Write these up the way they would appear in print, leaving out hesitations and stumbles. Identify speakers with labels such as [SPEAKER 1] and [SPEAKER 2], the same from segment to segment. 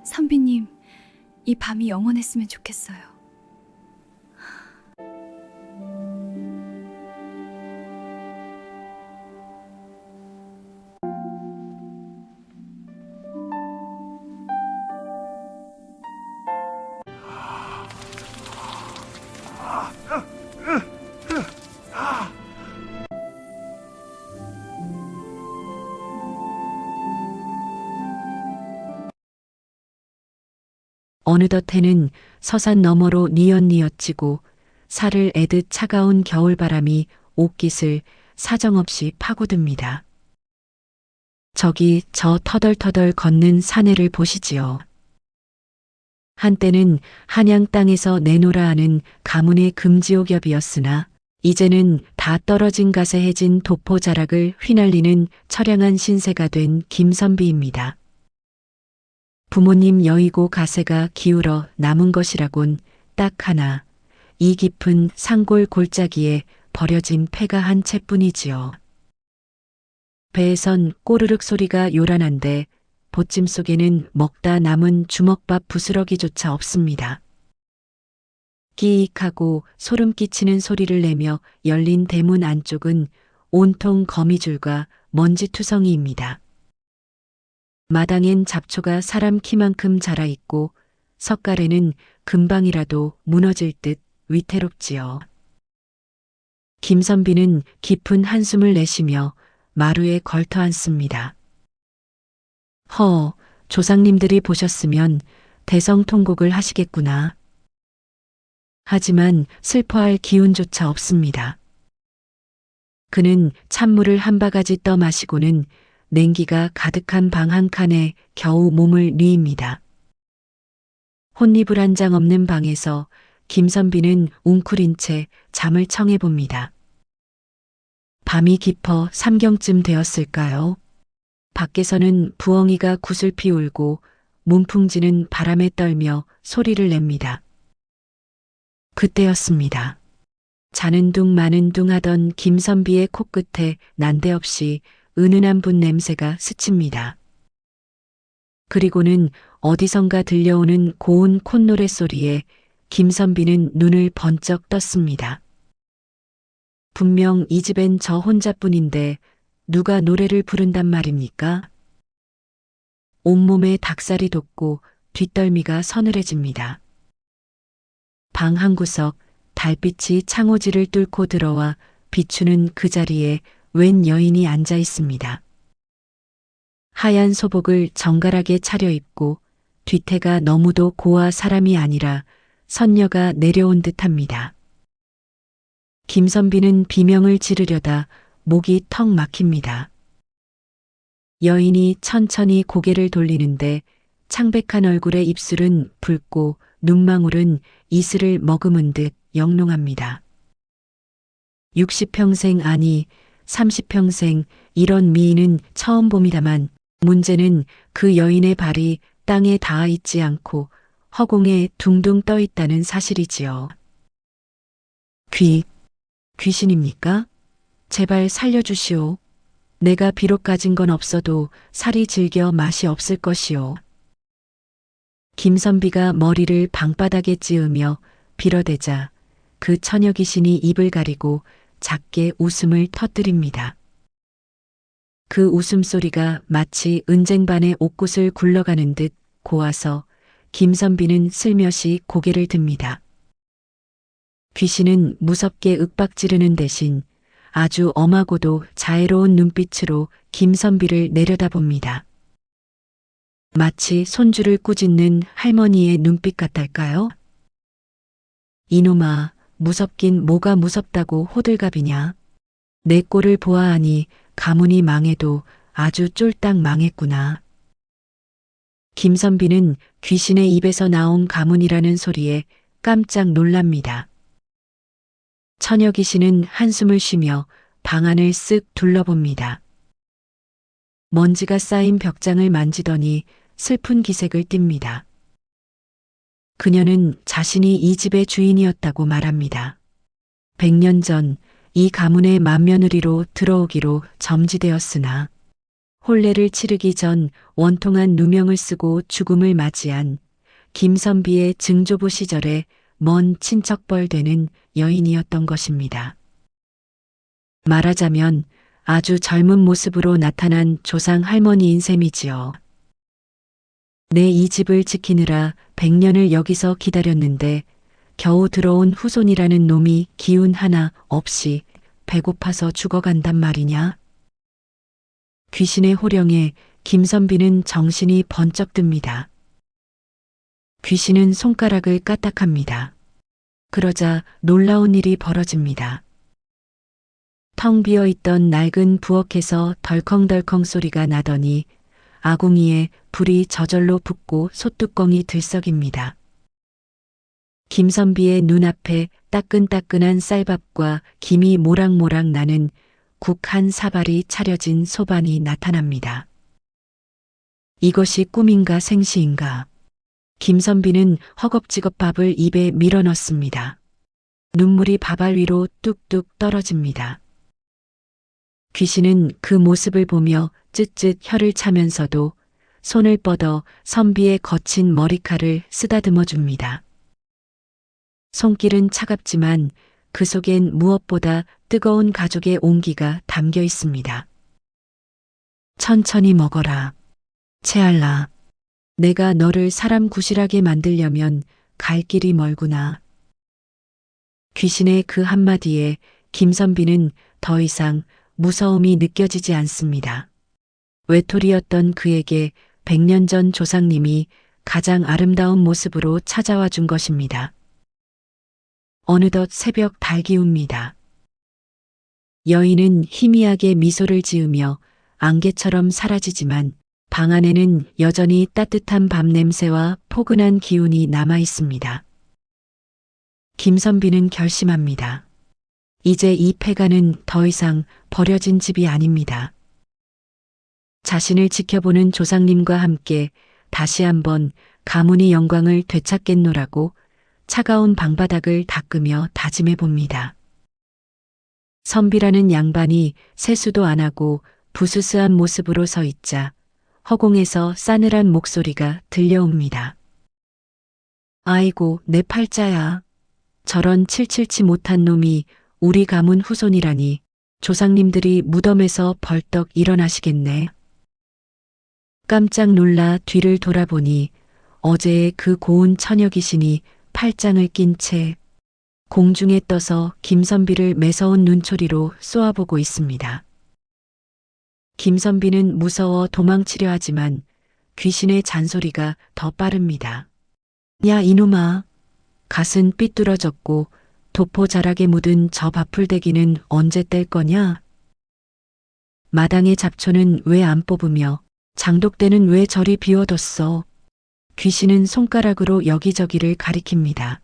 [SPEAKER 1] 선비님, 이 밤이 영원했으면 좋겠어요.
[SPEAKER 2] 어느덧 해는 서산 너머로 뉘엿뉘엿 지고 살을 애듯 차가운 겨울바람이 옷깃을 사정없이 파고듭니다. 저기 저 터덜터덜 걷는 사내를 보시지요. 한때는 한양 땅에서 내노라 하는 가문의 금지옥엽이었으나 이제는 다 떨어진 갓에 해진 도포자락을 휘날리는 처량한 신세가 된 김선비입니다. 부모님 여의고 가세가 기울어 남은 것이라곤 딱 하나, 이 깊은 산골 골짜기에 버려진 폐가 한 채뿐이지요. 배에선 꼬르륵 소리가 요란한데 보찜 속에는 먹다 남은 주먹밥 부스러기조차 없습니다. 끼익하고 소름 끼치는 소리를 내며 열린 대문 안쪽은 온통 거미줄과 먼지투성이입니다. 마당엔 잡초가 사람 키만큼 자라있고 석가래는 금방이라도 무너질 듯 위태롭지요. 김선비는 깊은 한숨을 내쉬며 마루에 걸터 앉습니다. 조상님들이 보셨으면 대성통곡을 하시겠구나. 하지만 슬퍼할 기운조차 없습니다. 그는 찬물을 한 바가지 떠 마시고는 냉기가 가득한 방 한 칸에 겨우 몸을 뉘입니다. 혼이불 한 장 없는 방에서 김선비는 웅크린 채 잠을 청해봅니다. 밤이 깊어 삼경쯤 되었을까요? 밖에서는 부엉이가 구슬피 울고 문풍지는 바람에 떨며 소리를 냅니다. 그때였습니다. 자는 둥 마는 둥 하던 김선비의 코끝에 난데없이 은은한 분 냄새가 스칩니다. 그리고는 어디선가 들려오는 고운 콧노래 소리에 김선비는 눈을 번쩍 떴습니다. 분명 이 집엔 저 혼자뿐인데 누가 노래를 부른단 말입니까? 온몸에 닭살이 돋고 뒷덜미가 서늘해집니다. 방 한 구석 달빛이 창호지를 뚫고 들어와 비추는 그 자리에 웬 여인이 앉아 있습니다. 하얀 소복을 정갈하게 차려입고 뒤태가 너무도 고아 사람이 아니라 선녀가 내려온 듯합니다. 김선비는 비명을 지르려다 목이 턱 막힙니다. 여인이 천천히 고개를 돌리는데 창백한 얼굴의 입술은 붉고 눈망울은 이슬을 머금은 듯 영롱합니다. 60평생 아니 30평생 이런 미인은 처음 봅니다만 문제는 그 여인의 발이 땅에 닿아 있지 않고 허공에 둥둥 떠 있다는 사실이지요. 귀신입니까? 제발 살려주시오. 내가 비록 가진 건 없어도 살이 질겨 맛이 없을 것이오. 김선비가 머리를 방바닥에 찌으며 빌어대자 그 처녀 귀신이 입을 가리고 작게 웃음을 터뜨립니다. 그 웃음소리가 마치 은쟁반의 옥굿을 굴러가는 듯 고와서 김선비는 슬며시 고개를 듭니다. 귀신은 무섭게 윽박지르는 대신 아주 엄하고도 자애로운 눈빛으로 김선비를 내려다봅니다. 마치 손주를 꾸짖는 할머니의 눈빛 같달까요? 이놈아, 무섭긴 뭐가 무섭다고 호들갑이냐. 내 꼴을 보아하니 가문이 망해도 아주 쫄딱 망했구나. 김선비는 귀신의 입에서 나온 가문이라는 소리에 깜짝 놀랍니다. 처녀 귀신은 한숨을 쉬며 방 안을 쓱 둘러봅니다. 먼지가 쌓인 벽장을 만지더니 슬픈 기색을 띱니다. 그녀는 자신이 이 집의 주인이었다고 말합니다. 100년 전 이 가문의 맏며느리로 들어오기로 점지되었으나 혼례를 치르기 전 원통한 누명을 쓰고 죽음을 맞이한 김선비의 증조부 시절에 먼 친척벌 되는 여인이었던 것입니다. 말하자면 아주 젊은 모습으로 나타난 조상 할머니인 셈이지요. 내 이 집을 지키느라 100년을 여기서 기다렸는데 겨우 들어온 후손이라는 놈이 기운 하나 없이 배고파서 죽어간단 말이냐? 귀신의 호령에 김선비는 정신이 번쩍 듭니다. 귀신은 손가락을 까딱합니다. 그러자 놀라운 일이 벌어집니다. 텅 비어 있던 낡은 부엌에서 덜컹덜컹 소리가 나더니 아궁이에 불이 저절로 붙고 솥뚜껑이 들썩입니다. 김선비의 눈앞에 따끈따끈한 쌀밥과 김이 모락모락 나는 국 한 사발이 차려진 소반이 나타납니다. 이것이 꿈인가 생시인가. 김선비는 허겁지겁 밥을 입에 밀어넣습니다. 눈물이 밥알 위로 뚝뚝 떨어집니다. 귀신은 그 모습을 보며 쯧쯧 혀를 차면서도 손을 뻗어 선비의 거친 머리칼을 쓰다듬어 줍니다. 손길은 차갑지만 그 속엔 무엇보다 뜨거운 가족의 온기가 담겨 있습니다. 천천히 먹어라. 채알라. 내가 너를 사람 구실하게 만들려면 갈 길이 멀구나. 귀신의 그 한마디에 김선비는 더 이상 무서움이 느껴지지 않습니다. 외톨이였던 그에게 100년 전 조상님이 가장 아름다운 모습으로 찾아와 준 것입니다. 어느덧 새벽 달기웁니다. 여인은 희미하게 미소를 지으며 안개처럼 사라지지만 방 안에는 여전히 따뜻한 밤 냄새와 포근한 기운이 남아 있습니다. 김선비는 결심합니다. 이제 이 폐가는 더 이상 버려진 집이 아닙니다. 자신을 지켜보는 조상님과 함께 다시 한번 가문의 영광을 되찾겠노라고 차가운 방바닥을 닦으며 다짐해 봅니다. 선비라는 양반이 세수도 안 하고 부스스한 모습으로 서 있자 허공에서 싸늘한 목소리가 들려옵니다. 아이고 내 팔자야. 저런 칠칠치 못한 놈이 우리 가문 후손이라니 조상님들이 무덤에서 벌떡 일어나시겠네. 깜짝 놀라 뒤를 돌아보니 어제의 그 고운 처녀 귀신이 팔짱을 낀 채 공중에 떠서 김선비를 매서운 눈초리로 쏘아보고 있습니다. 김선비는 무서워 도망치려 하지만 귀신의 잔소리가 더 빠릅니다. 야 이놈아. 갓은 삐뚤어졌고 도포 자락에 묻은 저 밥풀대기는 언제 뗄 거냐? 마당의 잡초는 왜 안 뽑으며 장독대는 왜 저리 비워뒀어? 귀신은 손가락으로 여기저기를 가리킵니다.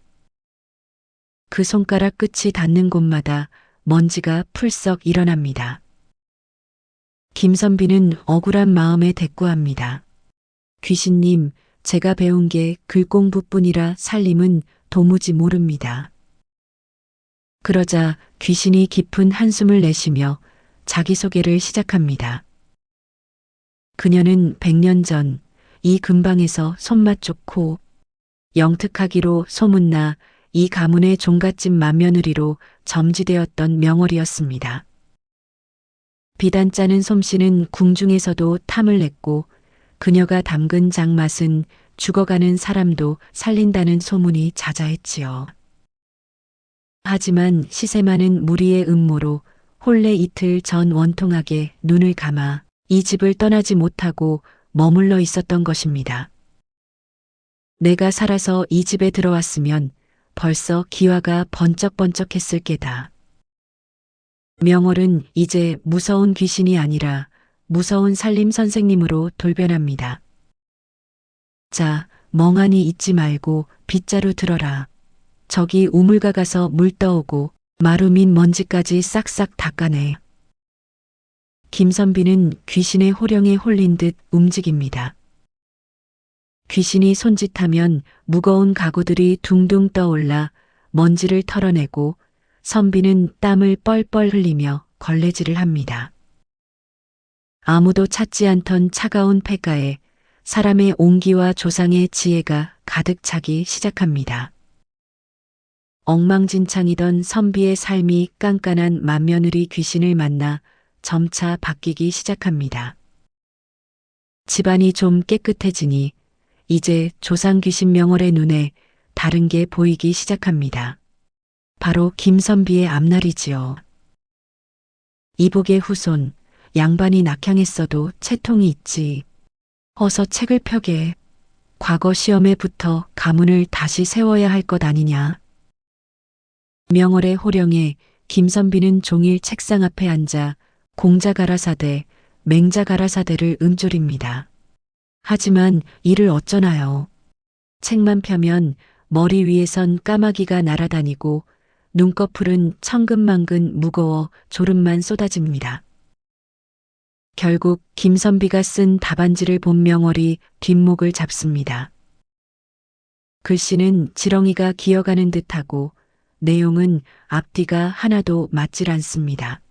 [SPEAKER 2] 그 손가락 끝이 닿는 곳마다 먼지가 풀썩 일어납니다. 김선비는 억울한 마음에 대꾸합니다. 귀신님, 제가 배운 게 글공부뿐이라 살림은 도무지 모릅니다. 그러자 귀신이 깊은 한숨을 내쉬며 자기소개를 시작합니다. 그녀는 100년 전 이 근방에서 손맛 좋고 영특하기로 소문나 이 가문의 종갓집 맏며느리로 점지되었던 명월이었습니다. 비단 짜는 솜씨는 궁중에서도 탐을 냈고 그녀가 담근 장맛은 죽어가는 사람도 살린다는 소문이 자자했지요. 하지만 시세 많은 무리의 음모로 혼례 이틀 전 원통하게 눈을 감아 이 집을 떠나지 못하고 머물러 있었던 것입니다. 내가 살아서 이 집에 들어왔으면 벌써 기와가 번쩍번쩍했을 게다. 명월은 이제 무서운 귀신이 아니라 무서운 살림 선생님으로 돌변합니다. 자, 멍하니 있지 말고 빗자루 들어라. 저기 우물가 가서 물 떠오고 마루 밑 먼지까지 싹싹 닦아내. 김선비는 귀신의 호령에 홀린 듯 움직입니다. 귀신이 손짓하면 무거운 가구들이 둥둥 떠올라 먼지를 털어내고 선비는 땀을 뻘뻘 흘리며 걸레질을 합니다. 아무도 찾지 않던 차가운 폐가에 사람의 온기와 조상의 지혜가 가득 차기 시작합니다. 엉망진창이던 선비의 삶이 깐깐한 맏며느리 귀신을 만나 점차 바뀌기 시작합니다. 집안이 좀 깨끗해지니 이제 조상 귀신 명월의 눈에 다른 게 보이기 시작합니다. 바로 김선비의 앞날이지요. 이복의 후손, 양반이 낙향했어도 채통이 있지. 어서 책을 펴게. 과거 시험에 붙어 가문을 다시 세워야 할 것 아니냐. 명월의 호령에 김선비는 종일 책상 앞에 앉아 공자가라사대, 맹자가라사대를 음조립니다. 하지만 이를 어쩌나요. 책만 펴면 머리 위에선 까마귀가 날아다니고 눈꺼풀은 천근만근 무거워 졸음만 쏟아집니다. 결국 김선비가 쓴 답안지를 본 명월이 뒷목을 잡습니다. 글씨는 지렁이가 기어가는 듯하고 내용은 앞뒤가 하나도 맞질 않습니다.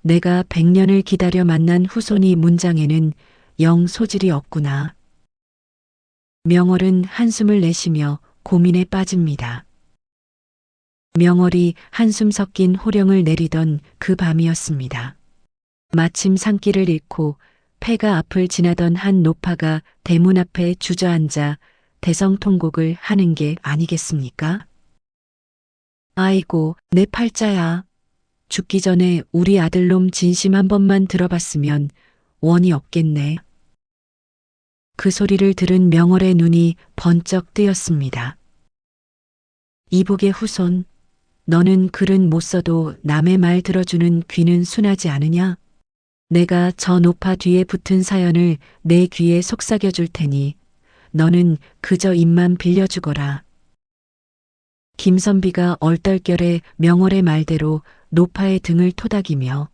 [SPEAKER 2] 내가 100년을 기다려 만난 후손이 문장에는 영 소질이 없구나. 명월은 한숨을 내쉬며 고민에 빠집니다. 명월이 한숨 섞인 호령을 내리던 그 밤이었습니다. 마침 산길을 잃고 폐가 앞을 지나던 한 노파가 대문 앞에 주저앉아 대성통곡을 하는 게 아니겠습니까? 아이고, 내 팔자야. 죽기 전에 우리 아들놈 진심 한 번만 들어봤으면 원이 없겠네. 그 소리를 들은 명월의 눈이 번쩍 뜨였습니다. 이복의 후손, 너는 글은 못 써도 남의 말 들어주는 귀는 순하지 않으냐? 내가 저 노파 뒤에 붙은 사연을 내 귀에 속삭여 줄 테니 너는 그저 입만 빌려주거라. 김선비가 얼떨결에 명월의 말대로 노파의 등을 토닥이며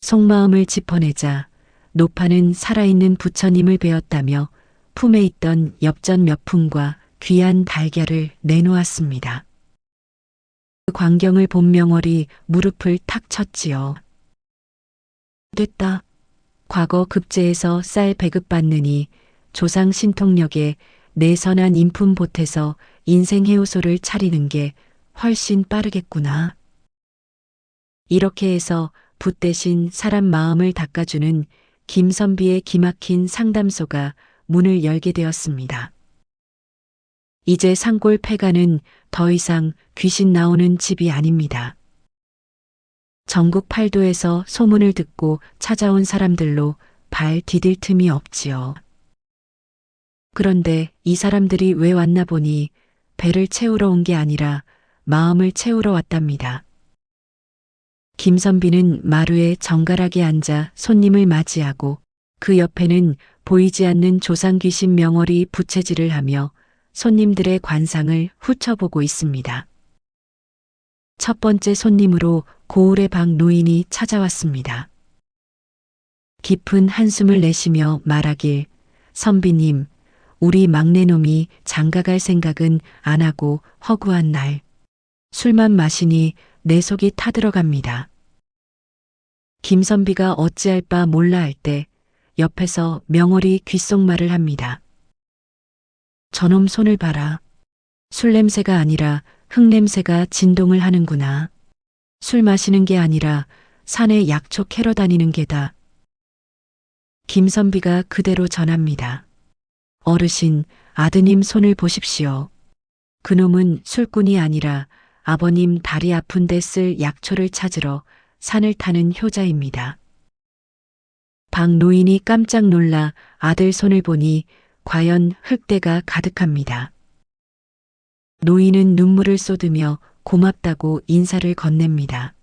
[SPEAKER 2] 속마음을 짚어내자 노파는 살아있는 부처님을 배웠다며 품에 있던 엽전 몇 푼과 귀한 달걀을 내놓았습니다. 그 광경을 본 명월이 무릎을 탁 쳤지요. 됐다. 과거 급제에서 쌀 배급받느니 조상 신통력에 내 선한 인품 보태서 인생 해오소를 차리는 게 훨씬 빠르겠구나. 이렇게 해서 붓 대신 사람 마음을 닦아주는 김선비의 기막힌 상담소가 문을 열게 되었습니다. 이제 산골 폐가는 더 이상 귀신 나오는 집이 아닙니다. 전국 팔도에서 소문을 듣고 찾아온 사람들로 발 디딜 틈이 없지요. 그런데 이 사람들이 왜 왔나 보니 배를 채우러 온 게 아니라 마음을 채우러 왔답니다. 김선비는 마루에 정갈하게 앉아 손님을 맞이하고 그 옆에는 보이지 않는 조상귀신 명월이 부채질을 하며 손님들의 관상을 훑어보고 있습니다. 첫 번째 손님으로 고을의 박 노인이 찾아왔습니다. 깊은 한숨을 내쉬며 말하길, 선비님, 우리 막내놈이 장가갈 생각은 안 하고 허구한 날, 술만 마시니 내 속이 타들어갑니다. 김선비가 어찌할 바 몰라 할 때 옆에서 명월이 귓속말을 합니다. 저놈 손을 봐라. 술 냄새가 아니라 흙 냄새가 진동을 하는구나. 술 마시는 게 아니라 산에 약초 캐러 다니는 게다. 김선비가 그대로 전합니다. 어르신, 아드님 손을 보십시오. 그놈은 술꾼이 아니라 아버님 다리 아픈데 쓸 약초를 찾으러 산을 타는 효자입니다. 박 노인이 깜짝 놀라 아들 손을 보니 과연 흙대가 가득합니다. 노인은 눈물을 쏟으며 고맙다고 인사를 건넵니다.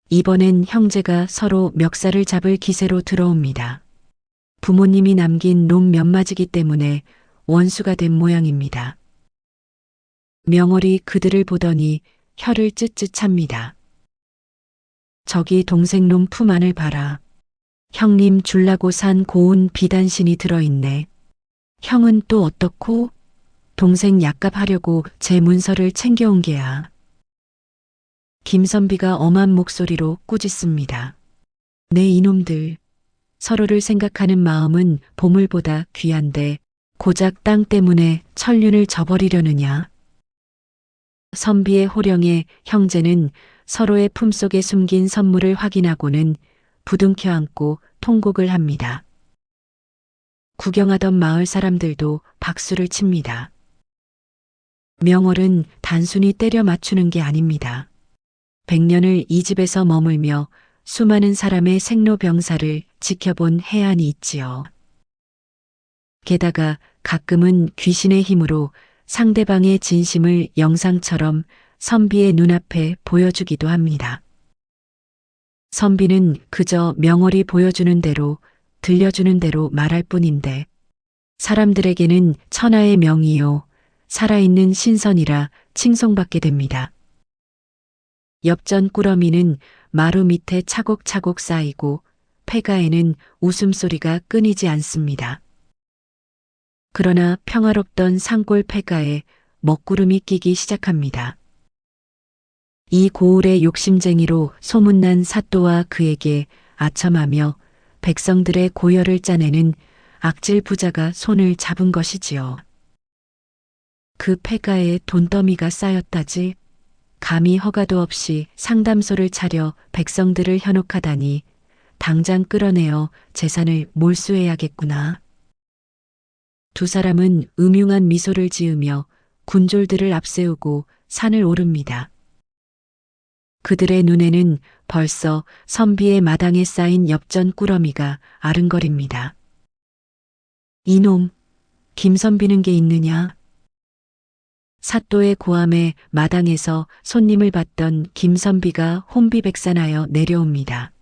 [SPEAKER 2] 이번엔 형제가 서로 멱살을 잡을 기세로 들어옵니다. 부모님이 남긴 놈 몇 마지기 때문에 원수가 된 모양입니다. 명월이 그들을 보더니 혀를 쯧쯧 찹니다. 저기 동생 놈 품 안을 봐라. 형님 줄라고 산 고운 비단신이 들어있네. 형은 또 어떻고? 동생 약값 하려고 제 문서를 챙겨온 게야. 김선비가 엄한 목소리로 꾸짖습니다. 내 이놈들. 서로를 생각하는 마음은 보물보다 귀한데 고작 땅 때문에 천륜을 저버리려느냐. 선비의 호령에 형제는 서로의 품속에 숨긴 선물을 확인하고는 부둥켜 안고 통곡을 합니다. 구경하던 마을 사람들도 박수를 칩니다. 명월은 단순히 때려 맞추는 게 아닙니다. 100년을 이 집에서 머물며 수많은 사람의 생로병사를 지켜본 해안이 있지요. 게다가 가끔은 귀신의 힘으로 상대방의 진심을 영상처럼 선비의 눈앞에 보여주기도 합니다. 선비는 그저 명월이 보여주는 대로 들려주는 대로 말할 뿐인데 사람들에게는 천하의 명이요 살아있는 신선이라 칭송받게 됩니다. 엽전 꾸러미는 마루 밑에 차곡차곡 쌓이고 폐가에는 웃음소리가 끊이지 않습니다. 그러나 평화롭던 산골 폐가에 먹구름이 끼기 시작합니다. 이 고을의 욕심쟁이로 소문난 사또와 그에게 아첨하며 백성들의 고열을 짜내는 악질 부자가 손을 잡은 것이지요. 그 폐가에 돈더미가 쌓였다지. 감히 허가도 없이 상담소를 차려 백성들을 현혹하다니 당장 끌어내어 재산을 몰수해야겠구나. 두 사람은 음흉한 미소를 지으며 군졸들을 앞세우고 산을 오릅니다. 그들의 눈에는 벌써 선비의 마당에 쌓인 엽전 꾸러미가 아른거립니다. 이놈, 김선비는 게 있느냐? 사또의 고함에 마당에서 손님을 받던 김선비가 혼비백산하여 내려옵니다.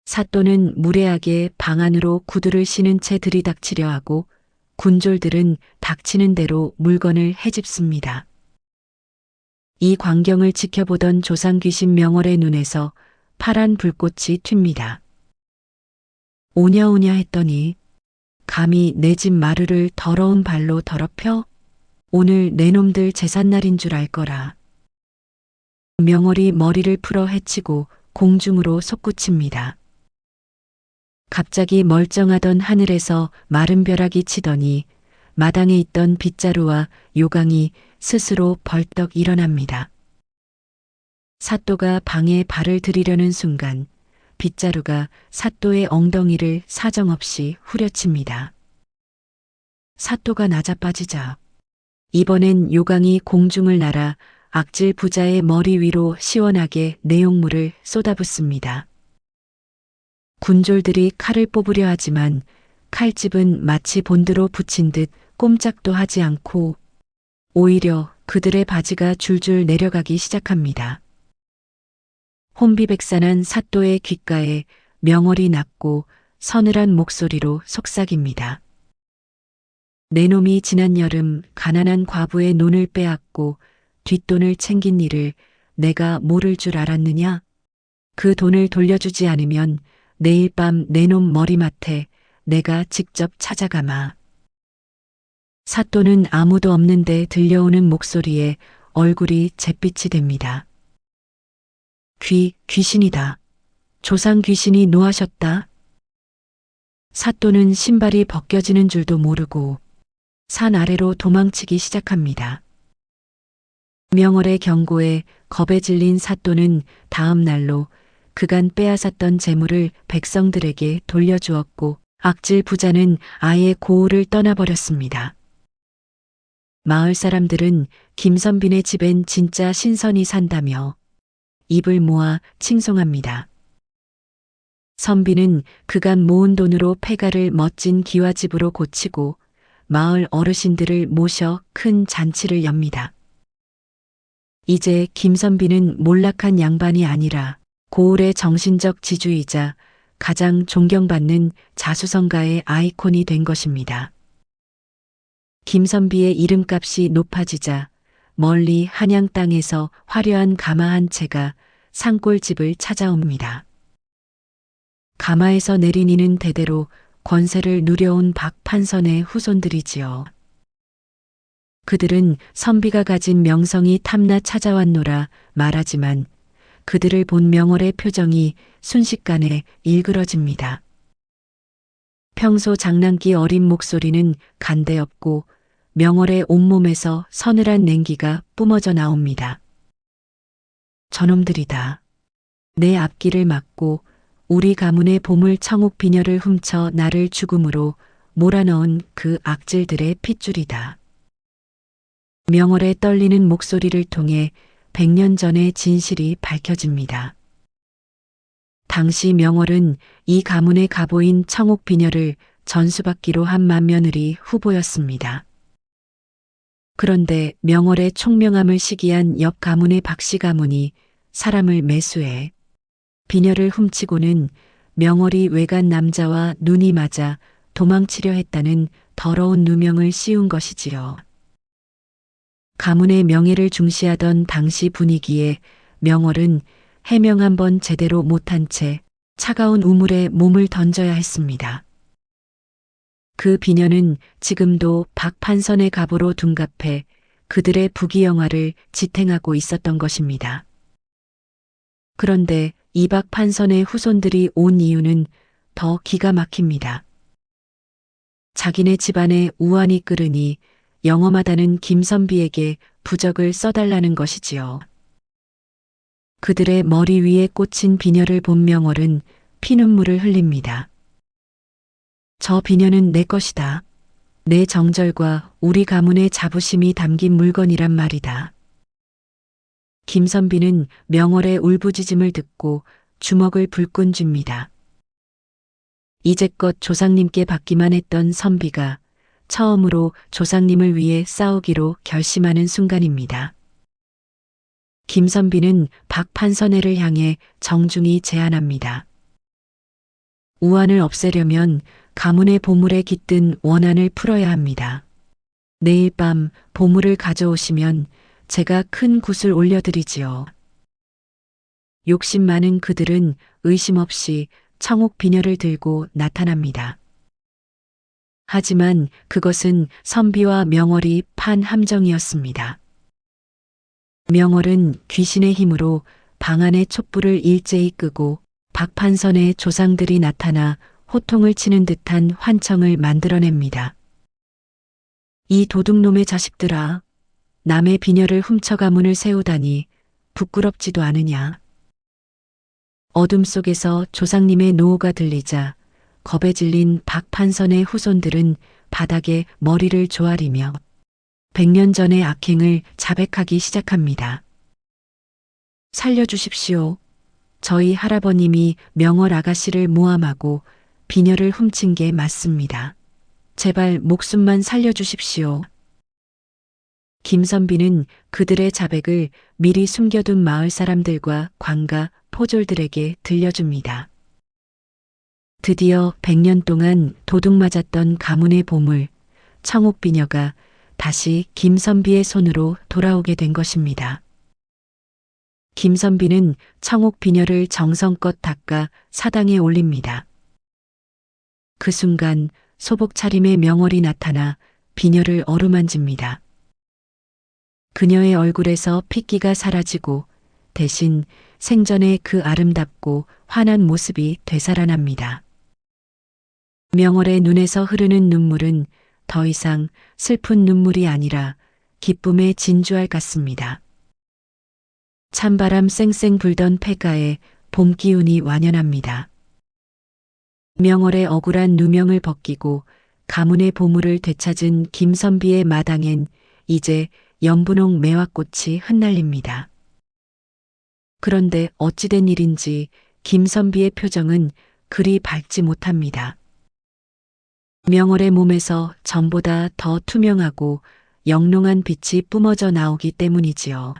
[SPEAKER 2] 사또는 무례하게 방 안으로 구두를 신은 채 들이닥치려 하고 군졸들은 닥치는 대로 물건을 헤집습니다. 이 광경을 지켜보던 조상귀신 명월의 눈에서 파란 불꽃이 튑니다. 오냐오냐 했더니 감히 내 집 마루를 더러운 발로 더럽혀? 오늘 내 놈들 제삿날인 줄 알 거라. 명월이 머리를 풀어 헤치고 공중으로 솟구칩니다. 갑자기 멀쩡하던 하늘에서 마른 벼락이 치더니 마당에 있던 빗자루와 요강이 스스로 벌떡 일어납니다. 사또가 방에 발을 들이려는 순간 빗자루가 사또의 엉덩이를 사정없이 후려칩니다. 사또가 나자빠지자 이번엔 요강이 공중을 날아 악질 부자의 머리 위로 시원하게 내용물을 쏟아붓습니다. 군졸들이 칼을 뽑으려 하지만 칼집은 마치 본드로 붙인 듯 꼼짝도 하지 않고 오히려 그들의 바지가 줄줄 내려가기 시작합니다. 혼비백산한 사또의 귓가에 명월이 낮고 서늘한 목소리로 속삭입니다. 내 놈이 지난 여름 가난한 과부의 논을 빼앗고 뒷돈을 챙긴 일을 내가 모를 줄 알았느냐? 그 돈을 돌려주지 않으면 내일 밤 내 놈 머리맡에 내가 직접 찾아가마. 사또는 아무도 없는데 들려오는 목소리에 얼굴이 잿빛이 됩니다. 귀신이다. 조상 귀신이 노하셨다. 사또는 신발이 벗겨지는 줄도 모르고 산 아래로 도망치기 시작합니다. 명월의 경고에 겁에 질린 사또는 다음 날로 그간 빼앗았던 재물을 백성들에게 돌려주었고 악질 부자는 아예 고을을 떠나버렸습니다. 마을 사람들은 김선빈의 집엔 진짜 신선이 산다며 입을 모아 칭송합니다. 선비는 그간 모은 돈으로 폐가를 멋진 기와집으로 고치고 마을 어르신들을 모셔 큰 잔치를 엽니다. 이제 김선비는 몰락한 양반이 아니라 고을의 정신적 지주이자 가장 존경받는 자수성가의 아이콘이 된 것입니다. 김선비의 이름값이 높아지자 멀리 한양 땅에서 화려한 가마 한 채가 산골집을 찾아옵니다. 가마에서 내린 이는 대대로 권세를 누려온 박 판선의 후손들이지요. 그들은 선비가 가진 명성이 탐나 찾아왔노라 말하지만 그들을 본 명월의 표정이 순식간에 일그러집니다. 평소 장난기 어린 목소리는 간대없고 명월의 온몸에서 서늘한 냉기가 뿜어져 나옵니다. 저놈들이다. 내 앞길을 막고 우리 가문의 보물 청옥 비녀를 훔쳐 나를 죽음으로 몰아넣은 그 악질들의 핏줄이다. 명월의 떨리는 목소리를 통해 100년 전의 진실이 밝혀집니다. 당시 명월은 이 가문의 가보인 청옥 비녀를 전수받기로 한 맏며느리 후보였습니다. 그런데 명월의 총명함을 시기한 옆 가문의 박씨 가문이 사람을 매수해 비녀를 훔치고는 명월이 외간 남자와 눈이 맞아 도망치려 했다는 더러운 누명을 씌운 것이지요. 가문의 명예를 중시하던 당시 분위기에 명월은 해명 한번 제대로 못한 채 차가운 우물에 몸을 던져야 했습니다. 그 비녀는 지금도 박 판선의 갑으로 둔갑해 그들의 부귀영화를 지탱하고 있었던 것입니다. 그런데 이 박 판선의 후손들이 온 이유는 더 기가 막힙니다. 자기네 집안에 우환이 끓으니 영험하다는 김선비에게 부적을 써달라는 것이지요. 그들의 머리 위에 꽂힌 비녀를 본 명월은 피눈물을 흘립니다. 저 비녀는 내 것이다. 내 정절과 우리 가문의 자부심이 담긴 물건이란 말이다. 김선비는 명월의 울부짖음을 듣고 주먹을 불끈 쥡니다. 이제껏 조상님께 받기만 했던 선비가 처음으로 조상님을 위해 싸우기로 결심하는 순간입니다. 김선비는 박 판선애를 향해 정중히 제안합니다. 우환을 없애려면 가문의 보물에 깃든 원한을 풀어야 합니다. 내일 밤 보물을 가져오시면 제가 큰 굿을 올려드리지요. 욕심 많은 그들은 의심 없이 청옥 비녀를 들고 나타납니다. 하지만 그것은 선비와 명월이 판 함정이었습니다. 명월은 귀신의 힘으로 방 안의 촛불을 일제히 끄고 박판선의 조상들이 나타나 호통을 치는 듯한 환청을 만들어냅니다. 이 도둑놈의 자식들아, 남의 비녀를 훔쳐가 문을 세우다니 부끄럽지도 않으냐. 어둠 속에서 조상님의 노호가 들리자 겁에 질린 박판선의 후손들은 바닥에 머리를 조아리며 100년 전의 악행을 자백하기 시작합니다. 살려주십시오. 저희 할아버님이 명월 아가씨를 모함하고 비녀를 훔친 게 맞습니다. 제발 목숨만 살려주십시오. 김선비는 그들의 자백을 미리 숨겨둔 마을 사람들과 관가, 포졸들에게 들려줍니다. 드디어 100년 동안 도둑 맞았던 가문의 보물, 청옥비녀가 다시 김선비의 손으로 돌아오게 된 것입니다. 김선비는 청옥비녀를 정성껏 닦아 사당에 올립니다. 그 순간 소복 차림의 명월이 나타나 비녀를 어루만집니다. 그녀의 얼굴에서 핏기가 사라지고 대신 생전의 그 아름답고 환한 모습이 되살아납니다. 명월의 눈에서 흐르는 눈물은 더 이상 슬픈 눈물이 아니라 기쁨의 진주알 같습니다. 찬바람 쌩쌩 불던 폐가에 봄 기운이 완연합니다. 명월의 억울한 누명을 벗기고 가문의 보물을 되찾은 김선비의 마당엔 이제 연분홍 매화꽃이 흩날립니다. 그런데 어찌된 일인지 김선비의 표정은 그리 밝지 못합니다. 명월의 몸에서 전보다 더 투명하고 영롱한 빛이 뿜어져 나오기 때문이지요.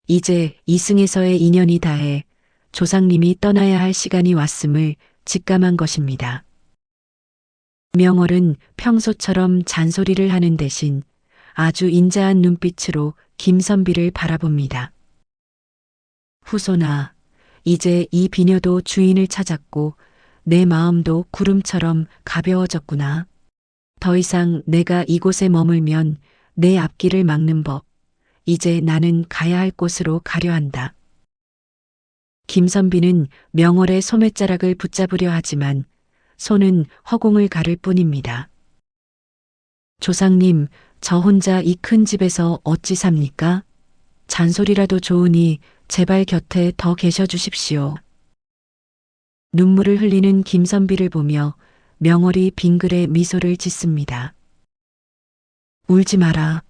[SPEAKER 2] 이제 이승에서의 인연이 다해 조상님이 떠나야 할 시간이 왔음을 직감한 것입니다. 명월은 평소처럼 잔소리를 하는 대신 아주 인자한 눈빛으로 김선비를 바라봅니다. 후손아, 이제 이 비녀도 주인을 찾았고 내 마음도 구름처럼 가벼워졌구나. 더 이상 내가 이곳에 머물면 내 앞길을 막는 법, 이제 나는 가야 할 곳으로 가려 한다. 김선비는 명월의 소매자락을 붙잡으려 하지만 손은 허공을 가를 뿐입니다. 조상님, 저 혼자 이 큰 집에서 어찌 삽니까? 잔소리라도 좋으니 제발 곁에 더 계셔 주십시오. 눈물을 흘리는 김선비를 보며 명월이 빙글에 미소를 짓습니다. 울지 마라.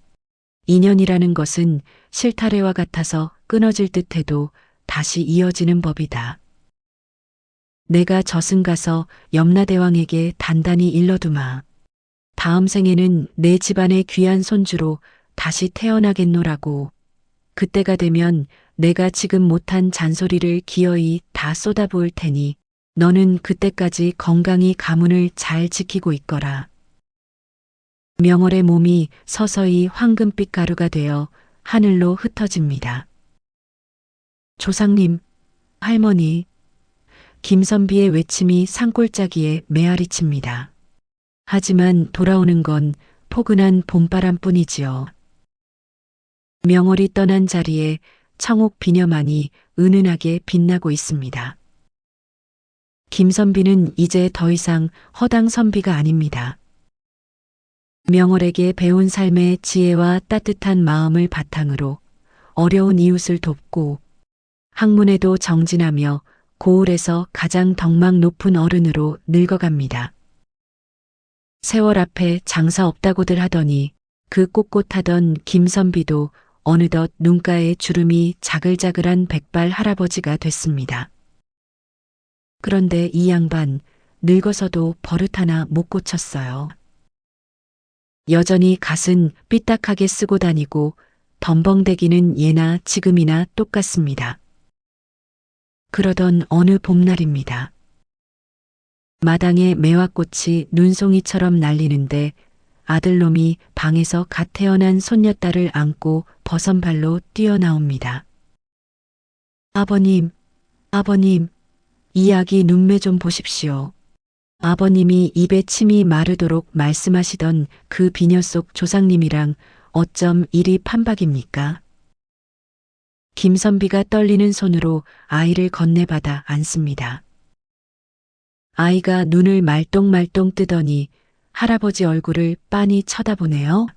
[SPEAKER 2] 인연이라는 것은 실타래와 같아서 끊어질 듯해도 다시 이어지는 법이다. 내가 저승 가서 염라대왕에게 단단히 일러두마. 다음 생에는 내 집안의 귀한 손주로 다시 태어나겠노라고. 그때가 되면 내가 지금 못한 잔소리를 기어이 다 쏟아부을 테니 너는 그때까지 건강히 가문을 잘 지키고 있거라. 명월의 몸이 서서히 황금빛 가루가 되어 하늘로 흩어집니다. 조상님, 할머니, 김선비의 외침이 산골짜기에 메아리칩니다. 하지만 돌아오는 건 포근한 봄바람뿐이지요. 명월이 떠난 자리에 청옥 비녀만이 은은하게 빛나고 있습니다. 김선비는 이제 더 이상 허당 선비가 아닙니다. 명월에게 배운 삶의 지혜와 따뜻한 마음을 바탕으로 어려운 이웃을 돕고 학문에도 정진하며 고을에서 가장 덕망 높은 어른으로 늙어갑니다. 세월 앞에 장사 없다고들 하더니 그 꼿꼿하던 김선비도 어느덧 눈가에 주름이 자글자글한 백발 할아버지가 됐습니다. 그런데 이 양반 늙어서도 버릇 하나 못 고쳤어요. 여전히 갓은 삐딱하게 쓰고 다니고 덤벙대기는 예나 지금이나 똑같습니다. 그러던 어느 봄날입니다. 마당에 매화꽃이 눈송이처럼 날리는데 아들놈이 방에서 갓 태어난 손녀딸을 안고 버선발로 뛰어나옵니다. 아버님, 아버님, 이 아기 눈매 좀 보십시오. 아버님이 입에 침이 마르도록 말씀하시던 그 비녀 속 조상님이랑 어쩜 이리 판박입니까? 김선비가 떨리는 손으로 아이를 건네받아 안습니다. 아이가 눈을 말똥말똥 뜨더니 할아버지 얼굴을 빤히 쳐다보네요.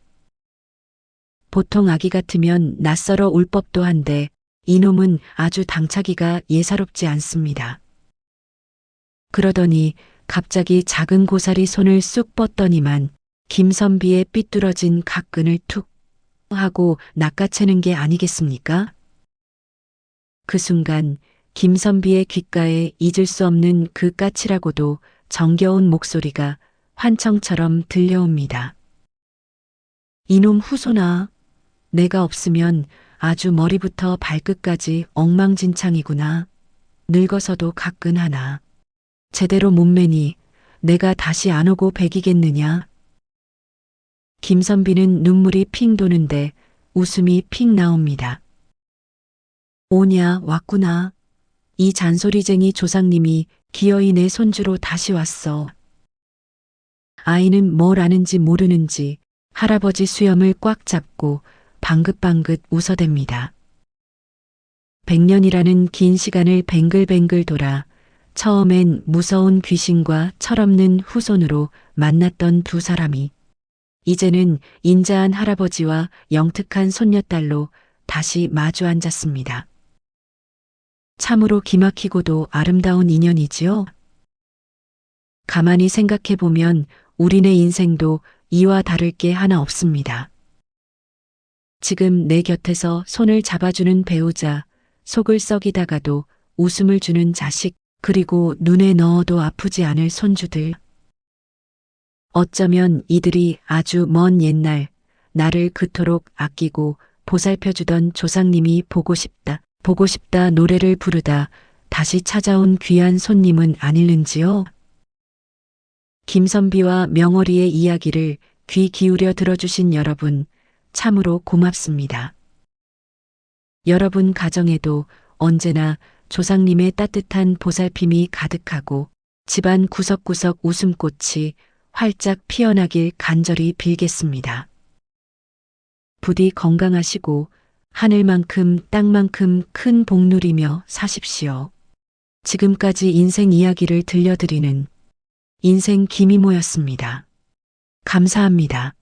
[SPEAKER 2] 보통 아기 같으면 낯설어 울 법도 한데 이놈은 아주 당차기가 예사롭지 않습니다. 그러더니 갑자기 작은 고사리 손을 쑥 뻗더니만 김선비의 삐뚤어진 각근을 툭 하고 낚아채는 게 아니겠습니까? 그 순간 김선비의 귓가에 잊을 수 없는 그 까칠하고도 정겨운 목소리가 환청처럼 들려옵니다. 이놈 후손아, 내가 없으면 아주 머리부터 발끝까지 엉망진창이구나. 늙어서도 가끈 하나. 제대로 못 매니 내가 다시 안 오고 배기겠느냐. 김선비는 눈물이 핑 도는데 웃음이 핑 나옵니다. 오냐 왔구나. 이 잔소리쟁이 조상님이 기어이 내 손주로 다시 왔어. 아이는 뭘 아는지 모르는지 할아버지 수염을 꽉 잡고 방긋방긋 웃어댑니다. 100년이라는 긴 시간을 뱅글뱅글 돌아 처음엔 무서운 귀신과 철없는 후손으로 만났던 두 사람이 이제는 인자한 할아버지와 영특한 손녀딸로 다시 마주 앉았습니다. 참으로 기막히고도 아름다운 인연이지요. 가만히 생각해보면 우리네 인생도 이와 다를 게 하나 없습니다. 지금 내 곁에서 손을 잡아주는 배우자, 속을 썩이다가도 웃음을 주는 자식, 그리고 눈에 넣어도 아프지 않을 손주들. 어쩌면 이들이 아주 먼 옛날 나를 그토록 아끼고 보살펴주던 조상님이 보고 싶다 노래를 부르다 다시 찾아온 귀한 손님은 아닐는지요? 김선비와 명월이의 이야기를 귀 기울여 들어주신 여러분, 참으로 고맙습니다. 여러분 가정에도 언제나 조상님의 따뜻한 보살핌이 가득하고 집안 구석구석 웃음꽃이 활짝 피어나길 간절히 빌겠습니다. 부디 건강하시고 하늘만큼 땅만큼 큰 복 누리며 사십시오. 지금까지 인생 이야기를 들려드리는 인생 김이모였습니다. 감사합니다.